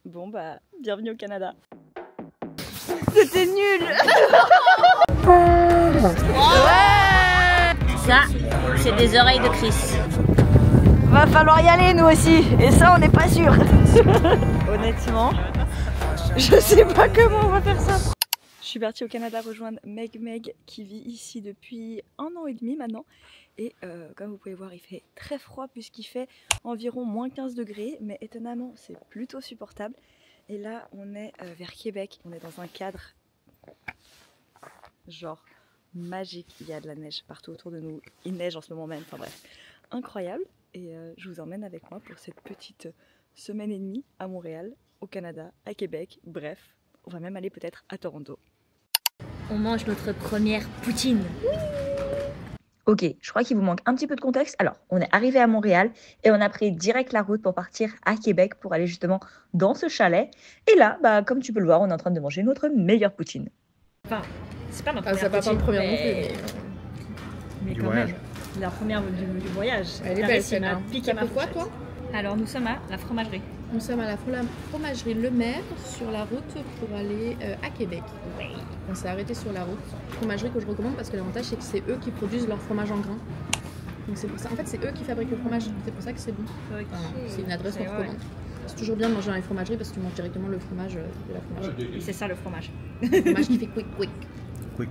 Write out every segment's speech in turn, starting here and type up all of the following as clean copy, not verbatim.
Bon bah, bienvenue au Canada. C'était nul. Ouais. Ça, c'est des oreilles de Chris. Va falloir y aller nous aussi, et ça on n'est pas sûr. Honnêtement, je sais pas comment on va faire ça. Je suis partie au Canada rejoindre Meg qui vit ici depuis 1 an et demi maintenant. Et comme vous pouvez voir, il fait très froid puisqu'il fait environ moins 15 degrés, mais étonnamment c'est plutôt supportable. Et là on est vers Québec, on est dans un cadre genre magique, il y a de la neige partout autour de nous, il neige en ce moment même, enfin bref, incroyable. Et je vous emmène avec moi pour cette petite semaine et demie à Montréal, au Canada, à Québec, bref, on va même aller peut-être à Toronto. On mange notre première poutine. Ok, je crois qu'il vous manque un petit peu de contexte. Alors, on est arrivé à Montréal et on a pris direct la route pour partir à Québec pour aller justement dans ce chalet. Et là, bah, comme tu peux le voir, on est en train de manger notre meilleure poutine. Enfin, c'est pas ma Ah, première ça pas poutine, ma première non mais... plus. Mais Du quand voyage. même, la première du voyage. Elle est La belle récit m'a celle-là. piqué Ça ma fait quoi fourchette. toi? Alors nous sommes à la fromagerie. Nous sommes à la fromagerie Le Maire sur la route pour aller à Québec. Oui. On s'est arrêté sur la route. Fromagerie que je recommande parce que l'avantage c'est que c'est eux qui produisent leur fromage en grains. Donc c'est pour ça. En fait c'est eux qui fabriquent le fromage. C'est pour ça que c'est bon. Okay. Voilà. C'est une adresse qu'on Ouais. recommande. C'est toujours bien de manger dans les fromageries parce que tu manges directement le fromage de la fromagerie. Et c'est ça le fromage. Le fromage qui fait quick quick. Quick.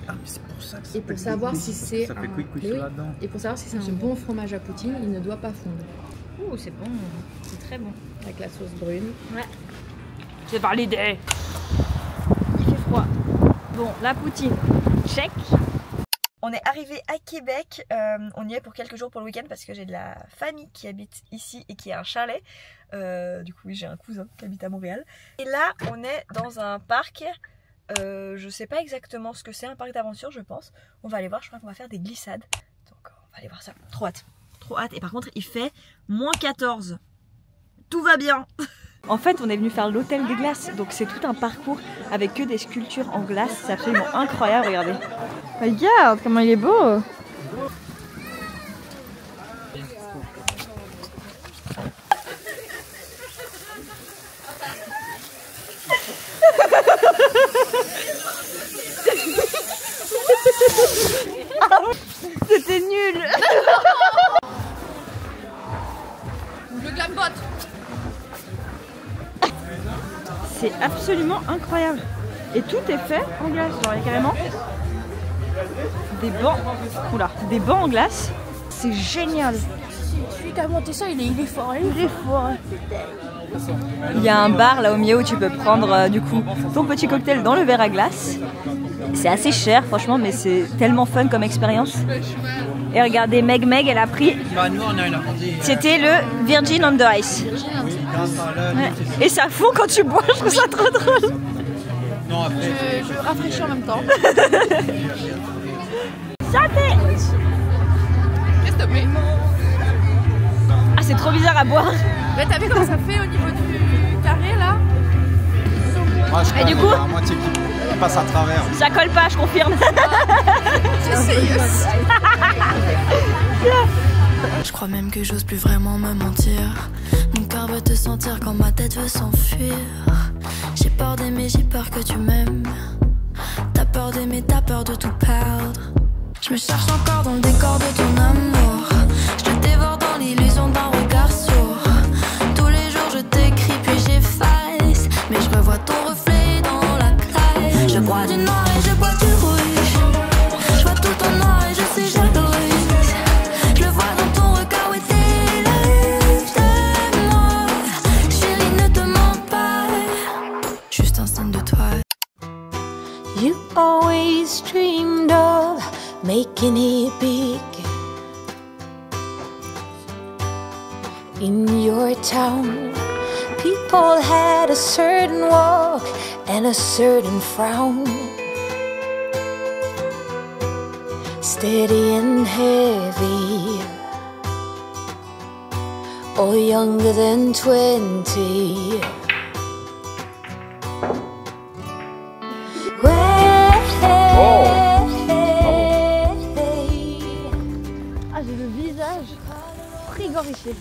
Ah, mais c'est pour ça que ça Et pour s'appelle savoir quick, si parce c'est que ça fait un- quick Mais oui. là-dedans. Et pour savoir si c'est un bon fromage à poutine, il ne doit pas fondre. Ouh, c'est bon, c'est très bon. Avec la sauce brune. Ouais. J'ai validé. Il fait froid. Bon, la poutine, check. On est arrivé à Québec, on y est pour quelques jours pour le week-end parce que j'ai de la famille qui habite ici et qui a un chalet. Du coup oui, j'ai un cousin qui habite à Montréal. Et là on est dans un parc, je sais pas exactement ce que c'est, un parc d'aventure je pense. On va aller voir, je crois qu'on va faire des glissades. Donc on va aller voir ça, trop hâte. Trop hâte, et par contre il fait moins 14. Tout va bien. En fait, on est venu faire l'hôtel des glaces, donc c'est tout un parcours avec que des sculptures en glace, c'est absolument incroyable, regardez. Regarde comment il est beau. C'était nul. Le glam bot. C'est absolument incroyable. Et tout est fait en glace. Genre, il y a carrément des bancs. Oula, des bancs en glace. C'est génial. Celui qui a monté ça, il est fort. Il est fort. Il y a un bar là au milieu où tu peux prendre du coup ton petit cocktail dans le verre à glace. C'est assez cher franchement, mais c'est tellement fun comme expérience. Et regardez, Meg, elle a pris. C'était le Virgin on the Ice. Ouais. Et ça fond quand tu bois, je trouve ça trop drôle. Je rafraîchis en même temps. Santé. S'il te plaît. Ah, c'est trop bizarre à boire. Mais t'as vu comment ça fait au niveau du carré là? Moi, je Et du coup, à moitié qui passe à travers. ça colle pas, je confirme. J'essaye aussi. Je crois même que j'ose plus vraiment me mentir. Mon cœur veut te sentir quand ma tête veut s'enfuir. J'ai peur d'aimer, j'ai peur que tu m'aimes. T'as peur d'aimer, t'as peur de tout perdre. Je me cherche encore dans le décor de ton amour. Je te dévore dans l'illusion d'un regard sourd. Tous les jours je t'écris puis j'efface. Mais je revois ton reflet dans la glace. Je bois du noir et je bois du rouge. Je vois tout en noir et je suis jalouse. Je le vois dans ton regard, oui t'es de moi. Chérie, ne te mens pas. Juste un signe de toi. You always dreamed of making it big in your town. People had a certain walk and a certain frown, steady and heavy, or younger than 20. Ah, j'ai le visage frigorifié.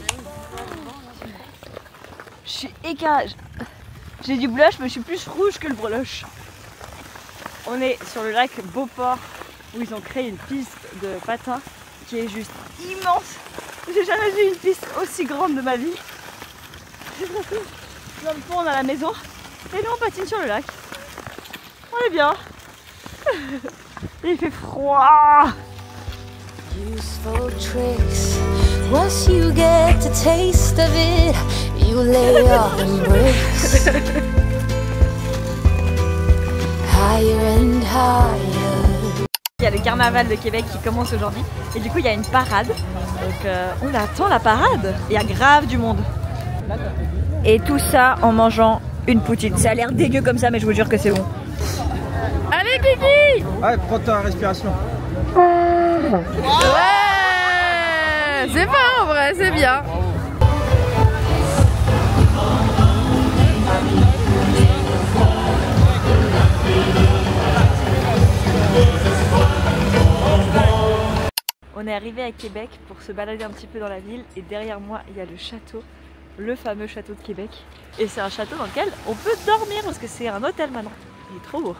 Je suis écage. J'ai du blush mais je suis plus rouge que le breloche. On est sur le lac Beauport où ils ont créé une piste de patin qui est juste immense. J'ai jamais vu une piste aussi grande de ma vie. Je viens de pondre à la maison et nous on patine sur le lac. On est bien. Il fait froid. Useful tricks. Once you get the taste of it, you lay off them bricks. Higher and higher. Il y a le carnaval de Québec qui commence aujourd'hui et du coup il y a une parade. Donc on attend la parade. Il y a grave du monde. Et tout ça en mangeant une poutine. Ça a l'air dégueu comme ça mais je vous jure que c'est bon. Allez Kiki! Ouais, prends ta respiration. Ouais, c'est pas en vrai, c'est bien. On est arrivé à Québec pour se balader un petit peu dans la ville et derrière moi il y a le château, le fameux château de Québec. Et c'est un château dans lequel on peut dormir parce que c'est un hôtel maintenant. Il est trop beau.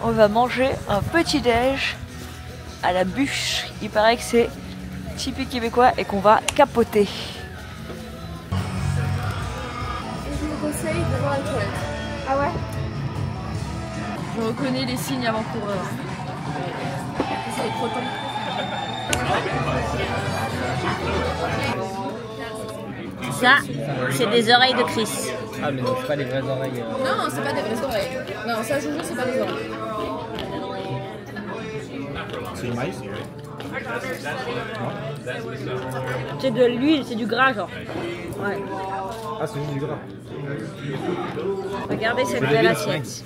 On va manger un petit déj à la bûche. Il paraît que c'est typique québécois et qu'on va capoter. Je vous conseille de voir la toilette. Ah ouais? Je reconnais les signes avant-coureurs. C'est les crottons. Ça, c'est des oreilles de Chris. Ah mais c'est pas les vraies oreilles. Non, c'est pas des vraies oreilles. Non, ça je vous jure, c'est pas des oreilles. C'est du maïs? C'est de l'huile, c'est du gras genre. Ouais. Ah, c'est juste du gras. Regardez cette belle assiette.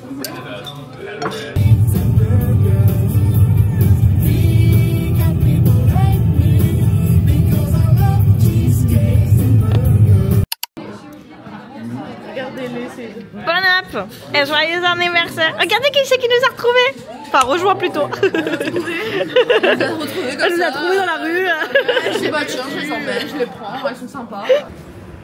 Bon app et joyeux anniversaire. Regardez qui c'est qui nous a retrouvés. Enfin rejoint plutôt. Elle nous a trouvés dans la rue. Je sais pas, tiens, je les emmène, je les prends, elles sont sympas.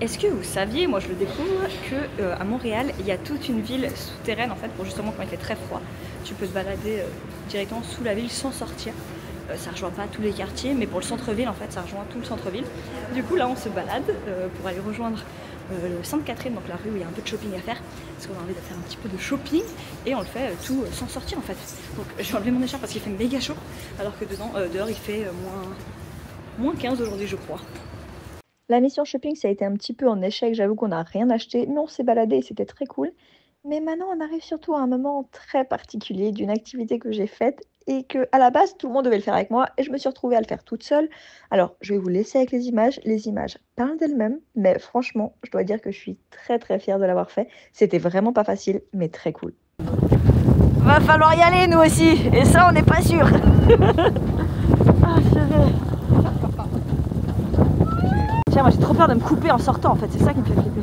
Est-ce que vous saviez, moi je le découvre, que à Montréal il y a toute une ville souterraine en fait pour justement quand il fait très froid. Tu peux te balader directement sous la ville sans sortir. Ça rejoint pas tous les quartiers mais pour le centre-ville en fait ça rejoint tout le centre-ville. Du coup là on se balade pour aller rejoindre le Sainte-Catherine, donc la rue où il y a un peu de shopping à faire parce qu'on a envie de faire un petit peu de shopping et on le fait tout sans sortir en fait. Donc j'ai enlevé mon écharpe parce qu'il fait méga chaud alors que dehors il fait moins 15 aujourd'hui je crois. La mission shopping, ça a été un petit peu en échec. J'avoue qu'on n'a rien acheté, mais on s'est baladé et c'était très cool. Mais maintenant, on arrive surtout à un moment très particulier d'une activité que j'ai faite et que, à la base, tout le monde devait le faire avec moi et je me suis retrouvée à le faire toute seule. Alors, je vais vous laisser avec les images. Les images parlent d'elles-mêmes, mais franchement, je dois dire que je suis très très fière de l'avoir fait. C'était vraiment pas facile, mais très cool. Va falloir y aller nous aussi, et ça on n'est pas sûr. Ah, tiens, moi j'ai trop peur de me couper en sortant en fait, c'est ça qui me fait flipper.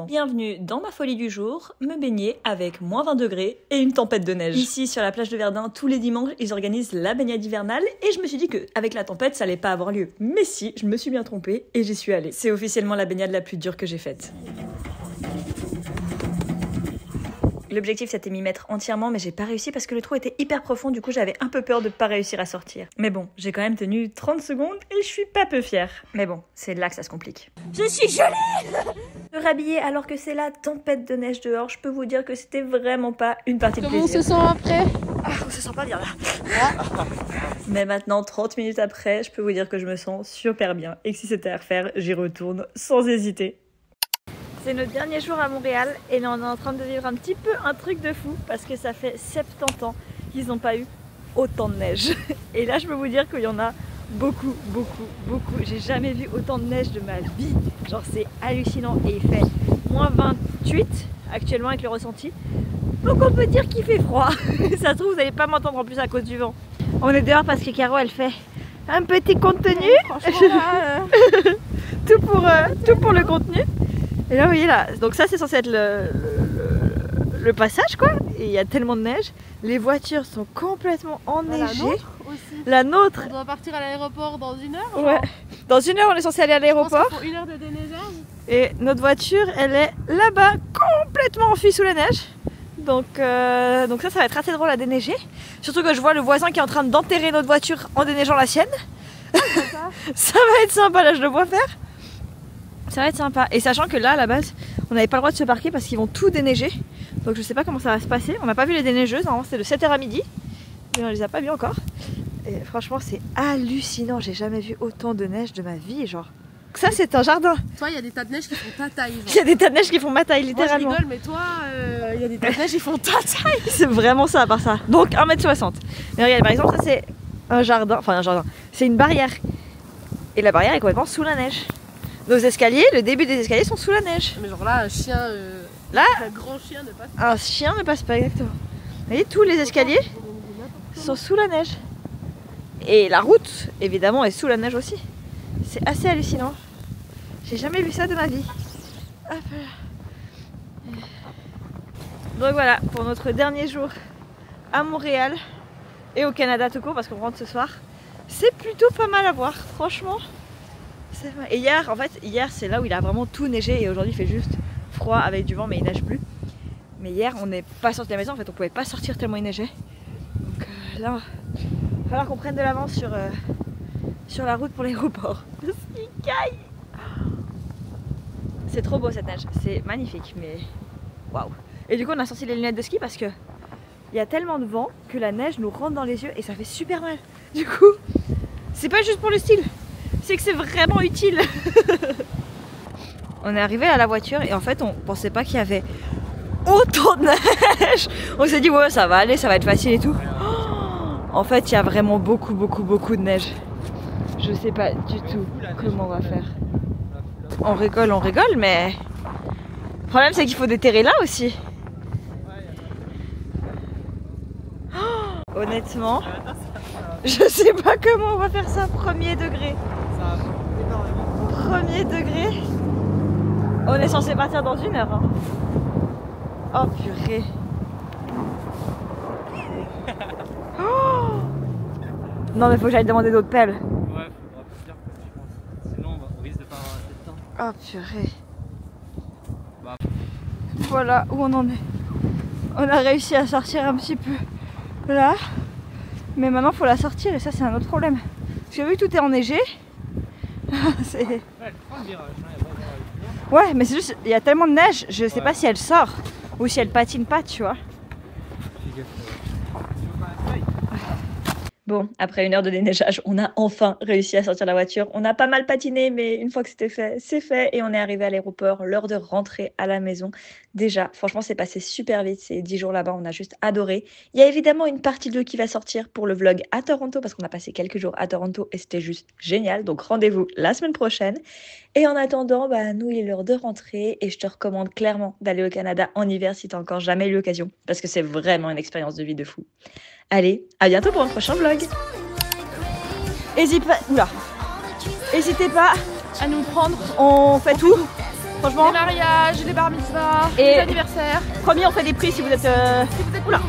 Bienvenue dans ma folie du jour, me baigner avec moins 20 degrés et une tempête de neige. Ici sur la plage de Verdun, tous les dimanches, ils organisent la baignade hivernale et je me suis dit qu'avec la tempête, ça allait pas avoir lieu. Mais si, je me suis bien trompée et j'y suis allée. C'est officiellement la baignade la plus dure que j'ai faite. L'objectif c'était m'y mettre entièrement mais j'ai pas réussi parce que le trou était hyper profond, du coup j'avais un peu peur de pas réussir à sortir. Mais bon, j'ai quand même tenu 30 secondes et je suis pas peu fière. Mais bon, c'est là que ça se complique. Je suis gelée. Me rhabiller alors que c'est la tempête de neige dehors, je peux vous dire que c'était vraiment pas une partie de plaisir. Comment on se sent après? Ah, on se sent pas bien là. Mais maintenant, 30 minutes après, je peux vous dire que je me sens super bien et que si c'était à refaire, j'y retourne sans hésiter. C'est notre dernier jour à Montréal et là on est en train de vivre un petit peu un truc de fou parce que ça fait 70 ans qu'ils n'ont pas eu autant de neige. Et là je peux vous dire qu'il y en a beaucoup. J'ai jamais vu autant de neige de ma vie. Genre c'est hallucinant et il fait moins 28 actuellement avec le ressenti. Donc on peut dire qu'il fait froid. Ça se trouve vous n'allez pas m'entendre en plus à cause du vent. On est dehors parce que Caro elle fait un petit contenu. Tout pour le contenu. Et là vous voyez là, donc ça c'est censé être le passage quoi, et il y a tellement de neige, les voitures sont complètement enneigées. La nôtre aussi. La nôtre. On doit partir à l'aéroport dans 1 heure. Ouais. Dans 1 heure on est censé aller à l'aéroport. Pour 1 heure de déneigeage. Et notre voiture, elle est là-bas, complètement enfuie sous la neige. Donc ça va être assez drôle à déneiger. Surtout que je vois le voisin qui est en train d'enterrer notre voiture en déneigeant la sienne. Ça va être sympa, là je le vois faire. Ça va être sympa. Et sachant que là, à la base, on n'avait pas le droit de se parquer parce qu'ils vont tout déneiger. Donc je sais pas comment ça va se passer. On n'a pas vu les déneigeuses, normalement c'est de 7h à midi. Mais on les a pas vues encore. Et franchement c'est hallucinant, j'ai jamais vu autant de neige de ma vie, genre. Ça c'est un jardin. Toi il y a des tas de neige qui font ta taille. Genre. Il y a des tas de neige qui font ma taille littéralement. Moi je rigole mais toi il y a des tas de neige qui font ta taille. C'est vraiment ça à part ça. Donc 1m60. Mais regarde par exemple ça c'est un jardin, enfin un jardin, c'est une barrière. Et la barrière est complètement sous la neige. Nos escaliers, le début des escaliers sont sous la neige. Mais genre là un chien, là, un grand chien ne passe pas. Un chien ne passe pas exactement. Vous voyez tous les escaliers sont sous la neige. Et la route, évidemment, est sous la neige aussi. C'est assez hallucinant. J'ai jamais vu ça de ma vie. Hop là. Donc voilà, pour notre dernier jour à Montréal et au Canada tout court, parce qu'on rentre ce soir. C'est plutôt pas mal à voir, franchement. Et hier, en fait, hier c'est là où il a vraiment tout neigé et aujourd'hui il fait juste froid avec du vent mais il neige plus. Mais hier on n'est pas sorti de la maison, en fait on pouvait pas sortir tellement il neigeait. Donc là, il va falloir qu'on prenne de l'avance sur la route pour l'aéroport. Parce qu'il caille. C'est trop beau cette neige, c'est magnifique mais waouh. Et du coup on a sorti les lunettes de ski parce que il y a tellement de vent que la neige nous rentre dans les yeux et ça fait super mal. Du coup, c'est pas juste pour le style, c'est que c'est vraiment utile. On est arrivé à la voiture et en fait on pensait pas qu'il y avait autant de neige. On s'est dit ouais ça va aller, ça va être facile et tout. Oh, en fait il y a vraiment beaucoup de neige. Je sais pas du tout comment on va faire. On rigole mais le problème c'est qu'il faut déterrer là aussi. Oh, honnêtement, je sais pas comment on va faire ça premier degré. Premier degré. On est censé partir dans 1 heure. Hein. Oh purée. Oh non mais faut que j'aille demander d'autres pelles. Ouais, faudra plusieurs pelles je pense. Sinon on risque de pas avoir assez de temps. Oh purée. Bah. Voilà où on en est. On a réussi à sortir un petit peu là. Mais maintenant faut la sortir et ça c'est un autre problème. Parce que vu que tout est enneigé, c'est... Ouais mais c'est juste, il y a tellement de neige, je sais pas si elle sort ou si elle patine pas tu vois. Bon, après 1 heure de déneigeage, on a enfin réussi à sortir la voiture. On a pas mal patiné, mais une fois que c'était fait, c'est fait. Et on est arrivé à l'aéroport, l'heure de rentrer à la maison. Déjà, franchement, c'est passé super vite. Ces 10 jours là-bas, on a juste adoré. Il y a évidemment une partie 2 qui va sortir pour le vlog à Toronto, parce qu'on a passé quelques jours à Toronto et c'était juste génial. Donc rendez-vous la semaine prochaine. Et en attendant, nous, il est l'heure de rentrer. Et je te recommande clairement d'aller au Canada en hiver si tu n'as encore jamais eu l'occasion, parce que c'est vraiment une expérience de vie de fou. Allez, à bientôt pour un prochain vlog. N'hésitez pas à nous prendre, on fait tout. Franchement. Les mariages, les bar mitzvahs, et les anniversaires. Promis, on fait des prix si vous êtes... Oula.